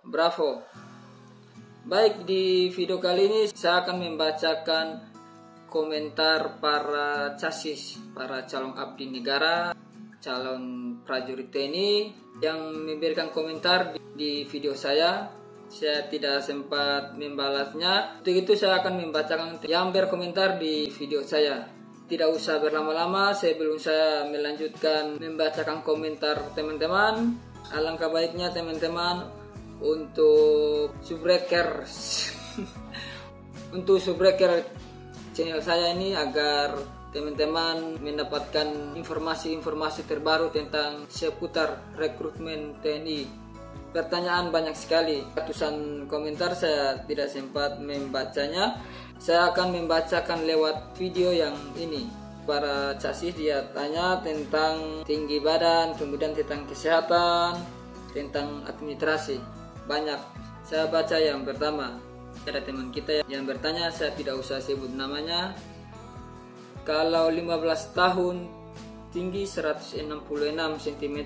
Bravo. Baik, di video kali ini saya akan membacakan komentar para casis, para calon abdi negara, calon prajurit TNI yang memberikan komentar di video saya. Saya tidak sempat membalasnya. Untuk itu saya akan membacakan yang berkomentar di video saya. Tidak usah berlama-lama, sebelum saya melanjutkan membacakan komentar teman-teman, alangkah baiknya teman-teman untuk subbreaker channel saya ini agar teman-teman mendapatkan informasi-informasi terbaru tentang seputar rekrutmen TNI. Pertanyaan banyak sekali, ratusan komentar, saya tidak sempat membacanya. Saya akan membacakan lewat video yang ini. Para casis dia tanya tentang tinggi badan, kemudian tentang kesehatan, tentang administrasi. Banyak. Saya baca yang pertama. Ada teman kita yang bertanya, saya tidak usah sebut namanya. Kalau 15 tahun, tinggi 166 cm,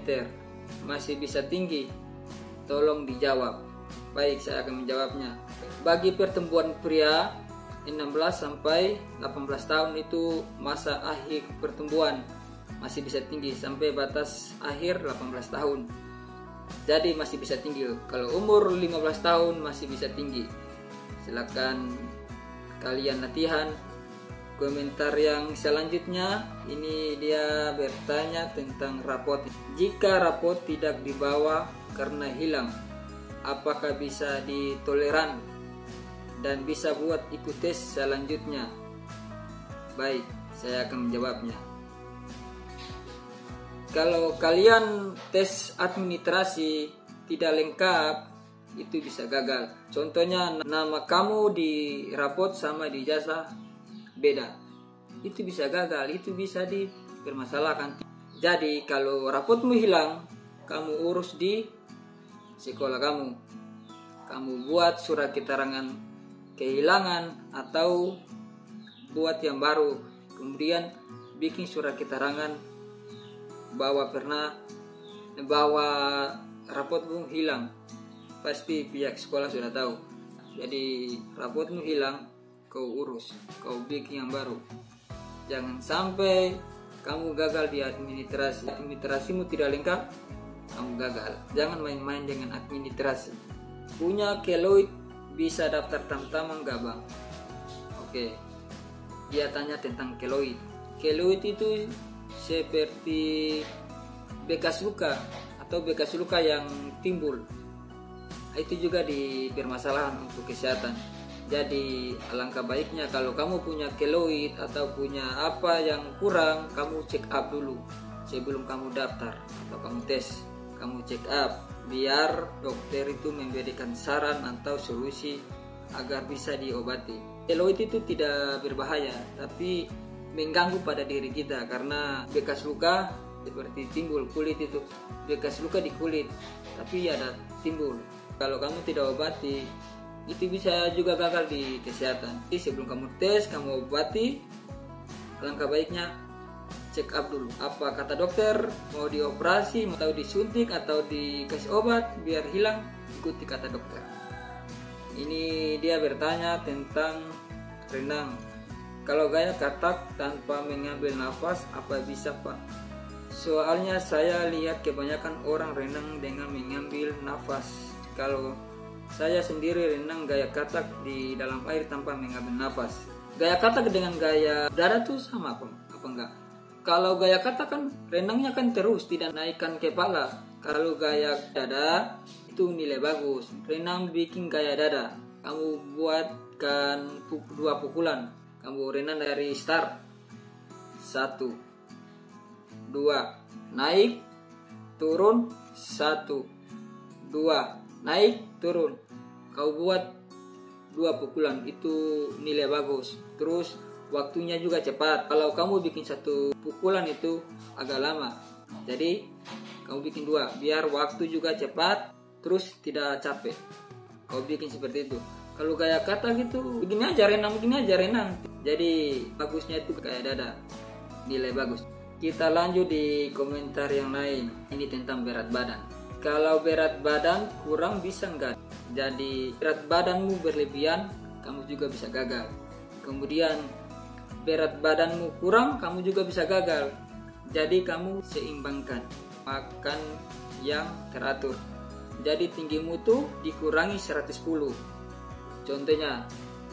masih bisa tinggi? Tolong dijawab. Baik, saya akan menjawabnya. Bagi pertumbuhan pria 16 sampai 18 tahun itu masa akhir pertumbuhan, masih bisa tinggi sampai batas akhir 18 tahun. Jadi masih bisa tinggi. Kalau umur 15 tahun masih bisa tinggi. Silakan kalian latihan. Komentar yang selanjutnya, ini dia bertanya tentang rapot. Jika rapot tidak dibawa karena hilang, apakah bisa ditoleran dan bisa buat ikut tes selanjutnya? Baik, saya akan menjawabnya. Kalau kalian tes administrasi tidak lengkap, itu bisa gagal. Contohnya nama kamu di rapot sama di jasa beda, itu bisa gagal, itu bisa dipermasalahkan. Jadi kalau rapotmu hilang, kamu urus di sekolah kamu buat surat keterangan kehilangan atau buat yang baru, kemudian bikin surat keterangan bahwa rapotmu hilang. Pasti pihak sekolah sudah tahu. Jadi rapotmu hilang, kau urus, kau bikin yang baru. Jangan sampai kamu gagal di administrasi. Administrasimu tidak lengkap, kamu gagal. Jangan main-main dengan administrasi. Punya keloid bisa daftar tamtama enggak bang? Oke, dia tanya tentang keloid. Keloid itu seperti bekas luka atau bekas luka yang timbul. Itu juga dipermasalahan untuk kesehatan. Jadi alangkah baiknya kalau kamu punya keloid atau punya apa yang kurang, kamu check up dulu sebelum kamu daftar atau kamu tes. Kamu check up biar dokter itu memberikan saran atau solusi agar bisa diobati. Keloid itu tidak berbahaya, tapi mengganggu pada diri kita karena bekas luka seperti timbul kulit itu, bekas luka di kulit tapi ada timbul. Kalau kamu tidak obati, itu bisa juga gagal di kesehatan. Jadi sebelum kamu tes, kamu obati, langkah baiknya check up dulu. Apa kata dokter, mau dioperasi, mau disuntik atau dikasih obat biar hilang, ikuti kata dokter. Ini dia bertanya tentang renang. Kalau gaya katak tanpa mengambil nafas, apa bisa pak? Soalnya saya lihat kebanyakan orang renang dengan mengambil nafas. Kalau saya sendiri renang gaya katak di dalam air tanpa mengambil nafas. Gaya katak dengan gaya dada tuh sama apa enggak? Kalau gaya katak kan renangnya kan terus, tidak naikkan kepala. Kalau gaya dada itu nilai bagus. Renang bikin gaya dada. Kamu buatkan 2 pukulan. Kamu renang dari start 1, 2, naik, turun, 1, 2, naik, turun. Kau buat 2 pukulan, itu nilai bagus. Terus waktunya juga cepat. Kalau kamu bikin 1 pukulan itu agak lama. Jadi kamu bikin 2, biar waktu juga cepat, terus tidak capek. Kau bikin seperti itu. Kalau gaya kata gitu, begini aja renang. Jadi bagusnya itu kayak dada, nilai bagus. Kita lanjut di komentar yang lain. Ini tentang berat badan. Kalau berat badan kurang bisa enggak? Jadi berat badanmu berlebihan, kamu juga bisa gagal. Kemudian berat badanmu kurang, kamu juga bisa gagal. Jadi kamu seimbangkan, makan yang teratur. Jadi tinggimu tuh dikurangi 110. Contohnya,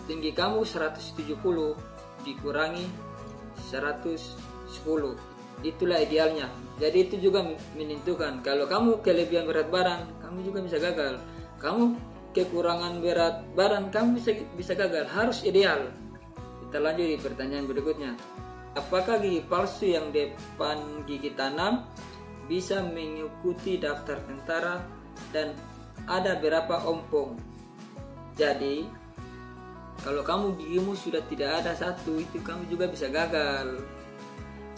tinggi kamu 170 dikurangi 110. Itulah idealnya. Jadi itu juga menentukan kalau kamu kelebihan berat badan, kamu juga bisa gagal. Kamu kekurangan berat badan, kamu bisa gagal. Harus ideal. Kita lanjut di pertanyaan berikutnya. Apakah gigi palsu yang depan gigi tanam bisa mengikuti daftar tentara dan ada berapa ompong? Jadi kalau kamu gigimu sudah tidak ada satu, itu kamu juga bisa gagal.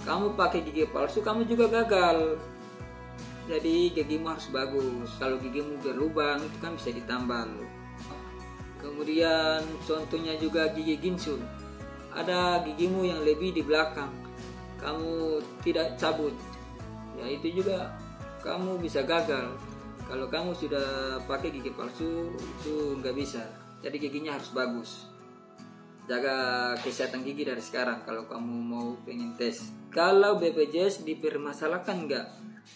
Kamu pakai gigi palsu, kamu juga gagal. Jadi gigimu harus bagus. Kalau gigimu berlubang, itu kan bisa ditambal. Kemudian contohnya juga gigi ginsul. Ada gigimu yang lebih di belakang, kamu tidak cabut, ya itu juga kamu bisa gagal. Kalau kamu sudah pakai gigi palsu, itu nggak bisa. Jadi giginya harus bagus. Jaga kesehatan gigi dari sekarang kalau kamu mau pengen tes. Kalau BPJS dipermasalahkan nggak?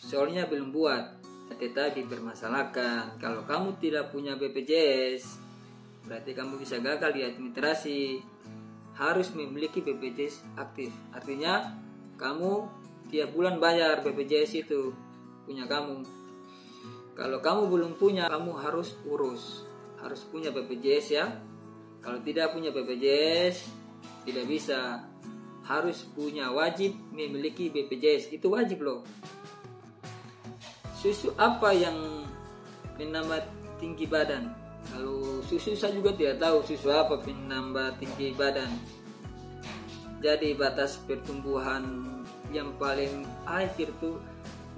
Soalnya belum buat, tetap dipermasalahkan. Kalau kamu tidak punya BPJS, berarti kamu bisa gagal di administrasi. Harus memiliki BPJS aktif. Artinya kamu tiap bulan bayar BPJS itu punya kamu. Kalau kamu belum punya, kamu harus urus. Harus punya BPJS ya. Kalau tidak punya BPJS, tidak bisa. Harus punya, wajib memiliki BPJS. Itu wajib loh. Susu apa yang menambah tinggi badan? Kalau susu saya juga tidak tahu susu apa menambah tinggi badan. Jadi batas pertumbuhan yang paling akhir tuh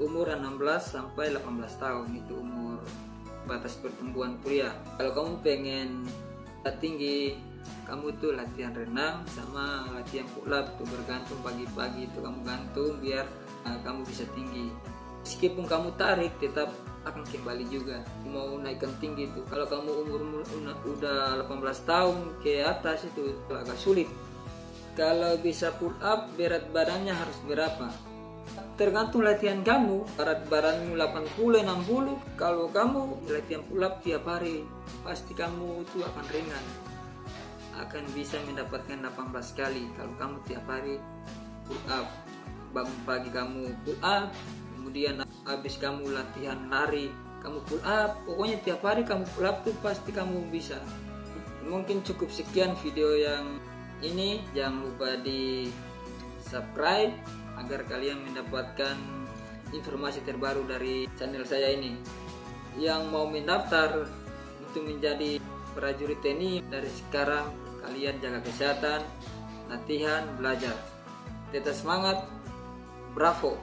umur 16 sampai 18 tahun. Itu umur batas pertumbuhan pria. Kalau kamu pengen tinggi, kamu tuh latihan renang sama latihan pull up tuh, bergantung pagi-pagi itu kamu gantung biar kamu bisa tinggi. Meskipun kamu tarik tetap akan kembali juga. Mau naikkan tinggi itu kalau kamu umur udah 18 tahun ke atas itu agak sulit. Kalau bisa pull up, berat badannya harus berapa? Tergantung latihan kamu. Berat badanmu 80-60, kalau kamu latihan pull up tiap hari, pasti kamu itu akan ringan, akan bisa mendapatkan 18 kali kalau kamu tiap hari pull up. Bangun pagi kamu pull up, kemudian habis kamu latihan lari kamu pull up. Pokoknya tiap hari kamu pull up tuh pasti kamu bisa. Mungkin cukup sekian video yang ini. Jangan lupa di subscribe agar kalian mendapatkan informasi terbaru dari channel saya ini. Yang mau mendaftar untuk menjadi prajurit TNI, dari sekarang kalian jaga kesehatan, latihan, belajar, tetap semangat, bravo.